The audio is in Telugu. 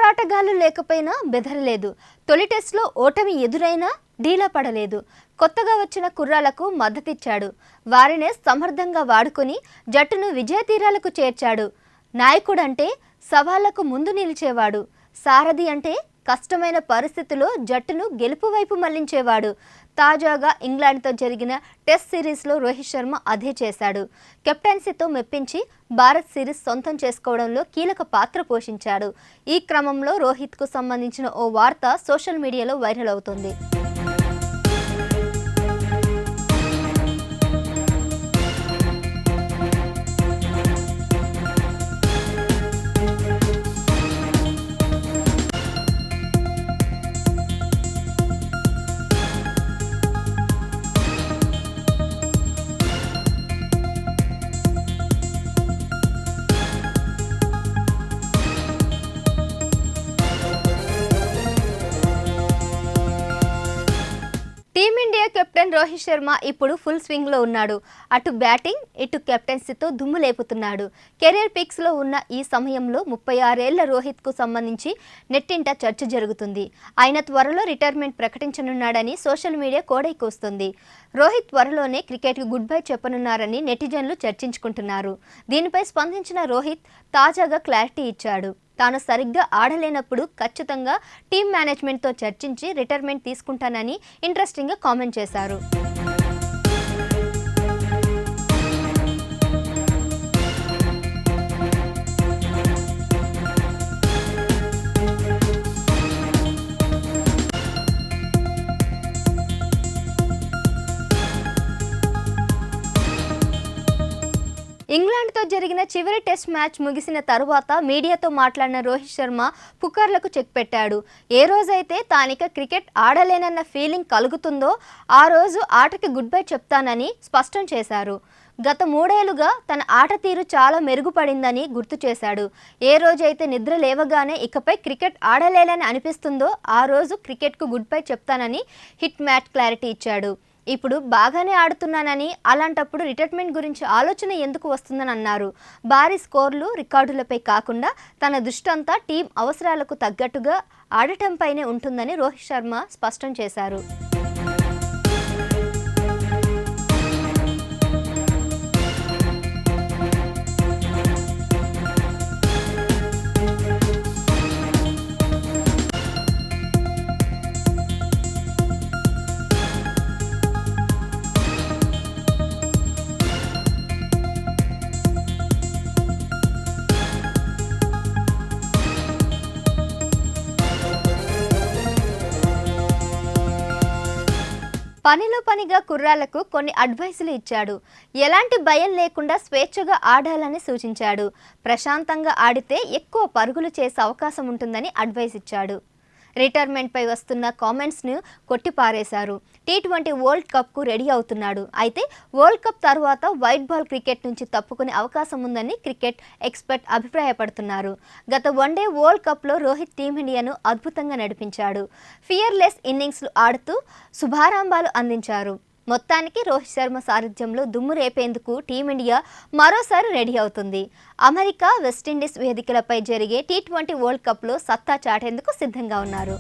ఆటగాళ్లు లేకపోయినా బెదరలేదు. తొలి టెస్టులో ఓటమి ఎదురైనా డీలా పడలేదు. కొత్తగా వచ్చిన కుర్రాళ్లకు మద్దతిచ్చాడు. వారినే సమర్థంగా వాడుకొని జట్టును విజయ తీరాలకు చేర్చాడు. నాయకుడంటే సవాళ్లకు ముందు నిలిచేవాడు. సారథి అంటే కష్టమైన పరిస్థితుల్లో జట్టును గెలుపు వైపు మళ్లించేవాడు. తాజాగా ఇంగ్లాండ్తో జరిగిన టెస్ట్ సిరీస్లో రోహిత్ శర్మ అదే చేశాడు. కెప్టెన్సీతో మెప్పించి భారత్ సిరీస్ సొంతం చేసుకోవడంలో కీలక పాత్ర పోషించాడు. ఈ క్రమంలో రోహిత్కు సంబంధించిన ఓ వార్త సోషల్ మీడియాలో వైరల్ అవుతోంది. టీమిండియా కెప్టెన్ రోహిత్ శర్మ ఇప్పుడు ఫుల్ స్వింగ్లో ఉన్నాడు. అటు బ్యాటింగ్ ఇటు కెప్టెన్సీతో దుమ్ము లేపుతున్నాడు. కెరీర్ పిక్స్లో ఉన్న ఈ సమయంలో 36 ఏళ్ల రోహిత్కు సంబంధించి నెట్టింట చర్చ జరుగుతుంది. ఆయన త్వరలో రిటైర్మెంట్ ప్రకటించనున్నాడని సోషల్ మీడియా కోడై కూస్తుంది. రోహిత్ త్వరలోనే క్రికెట్కు గుడ్ బై చెప్పనున్నారని నెటిజన్లు చర్చించుకుంటున్నారు. దీనిపై స్పందించిన రోహిత్ తాజాగా క్లారిటీ ఇచ్చాడు. తాను సరిగ్గా ఆడలేనప్పుడు ఖచ్చితంగా టీం మేనేజ్మెంట్తో చర్చించి రిటైర్మెంట్ తీసుకుంటానని ఇంట్రెస్టింగ్గా కామెంట్ చేశారు. ఇంగ్లాండ్తో జరిగిన చివరి టెస్ట్ మ్యాచ్ ముగిసిన తరువాత మీడియాతో మాట్లాడిన రోహిత్ శర్మ పుకార్లకు చెక్ పెట్టాడు. ఏ రోజైతే తానిక క్రికెట్ ఆడలేనన్న ఫీలింగ్ కలుగుతుందో ఆ రోజు ఆటకి గుడ్ బై చెప్తానని స్పష్టం చేశారు. గత 3 ఏళ్లుగా తన ఆట తీరు చాలా మెరుగుపడిందని గుర్తు చేశాడు. ఏ రోజైతే నిద్ర లేవగానే ఇకపై క్రికెట్ ఆడలేనని అనిపిస్తుందో ఆ రోజు క్రికెట్కు గుడ్ బై చెప్తానని హిట్ మ్యాచ్ క్లారిటీ ఇచ్చాడు. ఇప్పుడు బాగానే ఆడుతున్నానని, అలాంటప్పుడు రిటైర్మెంట్ గురించి ఆలోచన ఎందుకు వస్తుందని అన్నారు. భారీ స్కోర్లు రికార్డులపై కాకుండా తన దృష్టంతా టీం అవసరాలకు తగ్గట్టుగా ఆడటంపైనే ఉంటుందని రోహిత్ శర్మ స్పష్టం చేశారు. పనిలో పనిగా కుర్రాళ్లకు కొన్ని అడ్వైసులు ఇచ్చాడు. ఎలాంటి భయం లేకుండా స్వేచ్ఛగా ఆడాలని సూచించాడు. ప్రశాంతంగా ఆడితే ఎక్కువ పరుగులు చేసే అవకాశం ఉంటుందని అడ్వైస్ ఇచ్చాడు. రిటైర్మెంట్పై వస్తున్న కామెంట్స్ను కొట్టిపారేశారు. T20 వరల్డ్ కప్కు రెడీ అవుతున్నాడు. అయితే వరల్డ్ కప్ తర్వాత వైట్ బాల్ క్రికెట్ నుంచి తప్పుకునే అవకాశం ఉందని క్రికెట్ ఎక్స్పర్ట్ అభిప్రాయపడుతున్నారు. గత వన్డే వరల్డ్ కప్లో రోహిత్ టీమిండియాను అద్భుతంగా నడిపించాడు. ఫియర్లెస్ ఇన్నింగ్స్లు ఆడుతూ శుభారంభాలు అందించారు. మొత్తానికి రోహిత్ శర్మ సారథ్యంలో దుమ్ము రేపేందుకు టీమిండియా మరోసారి రెడీ అవుతుంది. అమెరికా, వెస్టిండీస్ వేదికలపై జరిగే T20 వరల్డ్ కప్లో సత్తా చాటేందుకు సిద్ధంగా ఉన్నారు.